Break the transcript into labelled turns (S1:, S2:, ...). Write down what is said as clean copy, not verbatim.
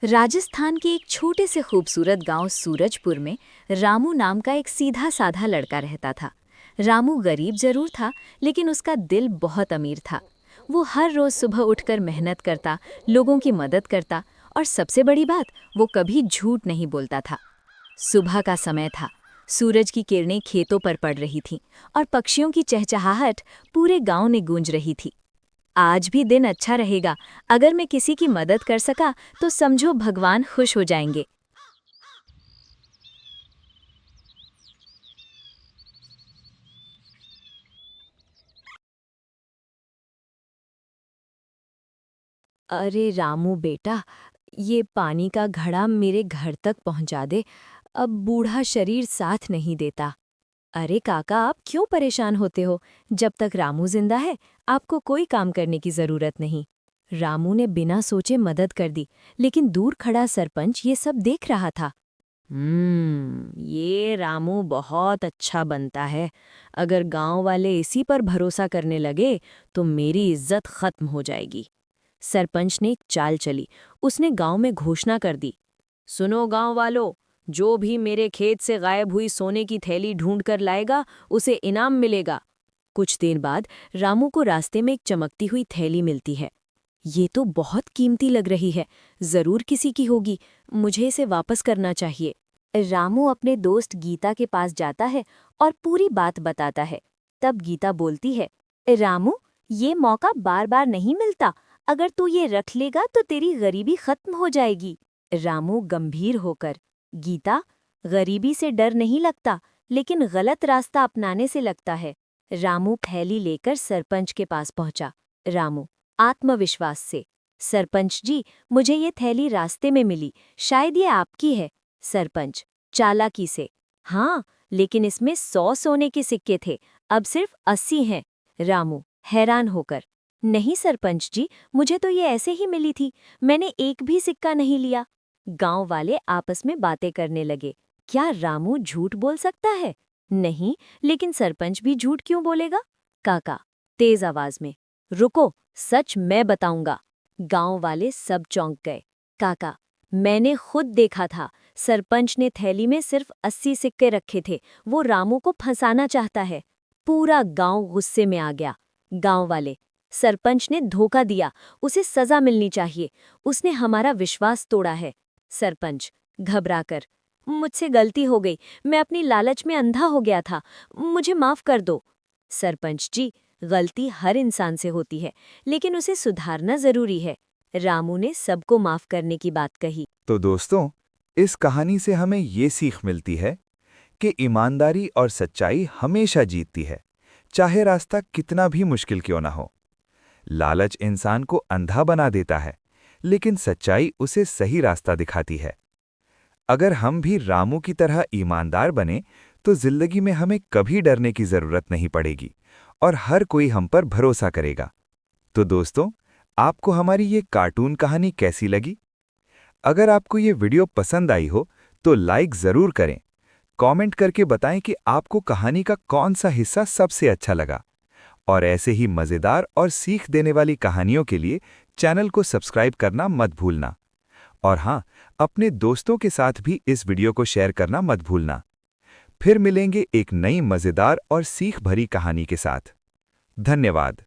S1: राजस्थान के एक छोटे से खूबसूरत गांव सूरजपुर में रामू नाम का एक सीधा साधा लड़का रहता था। रामू गरीब जरूर था, लेकिन उसका दिल बहुत अमीर था। वो हर रोज सुबह उठकर मेहनत करता, लोगों की मदद करता और सबसे बड़ी बात, वो कभी झूठ नहीं बोलता था। सुबह का समय था। सूरज की किरणें खेतों पर पड़ रही थीं और पक्षियों की चहचहाहट पूरे गांव में गूंज रही थी। आज भी दिन अच्छा रहेगा। अगर मैं किसी की मदद कर सका तो समझो भगवान खुश हो जाएंगे। अरे रामू बेटा, ये पानी का घड़ा मेरे घर तक पहुंचा दे। अब बूढ़ा शरीर साथ नहीं देता। अरे काका, आप क्यों परेशान होते हो? जब तक रामू जिंदा है, आपको कोई काम करने की जरूरत नहीं। रामू ने बिना सोचे मदद कर दी, लेकिन दूर खड़ा सरपंच ये सब देख रहा था। ये रामू बहुत अच्छा बनता है। अगर गांव वाले इसी पर भरोसा करने लगे तो मेरी इज्जत खत्म हो जाएगी। सरपंच ने एक चाल चली। उसने गांव में घोषणा कर दी, सुनो गांव वालों, जो भी मेरे खेत से गायब हुई सोने की थैली ढूंढ कर लाएगा, उसे इनाम मिलेगा। कुछ देर बाद रामू को रास्ते में एक चमकती हुई थैली मिलती है। ये तो बहुत कीमती लग रही है, जरूर किसी की होगी। मुझे इसे वापस करना चाहिए। रामू अपने दोस्त गीता के पास जाता है और पूरी बात बताता है। तब गीता बोलती है, रामू, ये मौका बार बार नहीं मिलता। अगर तू ये रख लेगा तो तेरी गरीबी खत्म हो जाएगी। रामू गंभीर होकर, गीता, गरीबी से डर नहीं लगता, लेकिन गलत रास्ता अपनाने से लगता है। रामू थैली लेकर सरपंच के पास पहुंचा। रामू आत्मविश्वास से, सरपंच जी, मुझे ये थैली रास्ते में मिली, शायद ये आपकी है। सरपंच चालाकी से, हाँ, लेकिन इसमें 100 सोने के सिक्के थे, अब सिर्फ 80 हैं। रामू हैरान होकर, नहीं सरपंच जी, मुझे तो ये ऐसे ही मिली थी, मैंने एक भी सिक्का नहीं लिया। गांव वाले आपस में बातें करने लगे, क्या रामू झूठ बोल सकता है? नहीं, लेकिन सरपंच भी झूठ क्यों बोलेगा? काका तेज आवाज में, रुको, सच मैं बताऊंगा। गांव वाले सब चौंक गए। काका, मैंने खुद देखा था, सरपंच ने थैली में सिर्फ 80 सिक्के रखे थे, वो रामू को फंसाना चाहता है। पूरा गांव गुस्से में आ गया। गांव वाले, सरपंच ने धोखा दिया, उसे सजा मिलनी चाहिए, उसने हमारा विश्वास तोड़ा है। सरपंच घबराकर, मुझसे गलती हो गई, मैं अपनी लालच में अंधा हो गया था, मुझे माफ कर दो। सरपंच जी, गलती हर इंसान से होती है, लेकिन उसे सुधारना जरूरी है। रामू ने सबको माफ करने की बात कही।
S2: तो दोस्तों, इस कहानी से हमें ये सीख मिलती है कि ईमानदारी और सच्चाई हमेशा जीतती है, चाहे रास्ता कितना भी मुश्किल क्यों ना हो। लालच इंसान को अंधा बना देता है, लेकिन सच्चाई उसे सही रास्ता दिखाती है। अगर हम भी रामू की तरह ईमानदार बने, तो जिंदगी में हमें कभी डरने की जरूरत नहीं पड़ेगी और हर कोई हम पर भरोसा करेगा। तो दोस्तों, आपको हमारी ये कार्टून कहानी कैसी लगी? अगर आपको ये वीडियो पसंद आई हो, तो लाइक जरूर करें। कमेंट करके बताएं कि आपको कहानी का कौन सा हिस्सा सबसे अच्छा लगा। और ऐसे ही मज़ेदार और सीख देने वाली कहानियों के लिए चैनल को सब्सक्राइब करना मत भूलना। और हाँ, अपने दोस्तों के साथ भी इस वीडियो को शेयर करना मत भूलना। फिर मिलेंगे एक नई मज़ेदार और सीख भरी कहानी के साथ। धन्यवाद।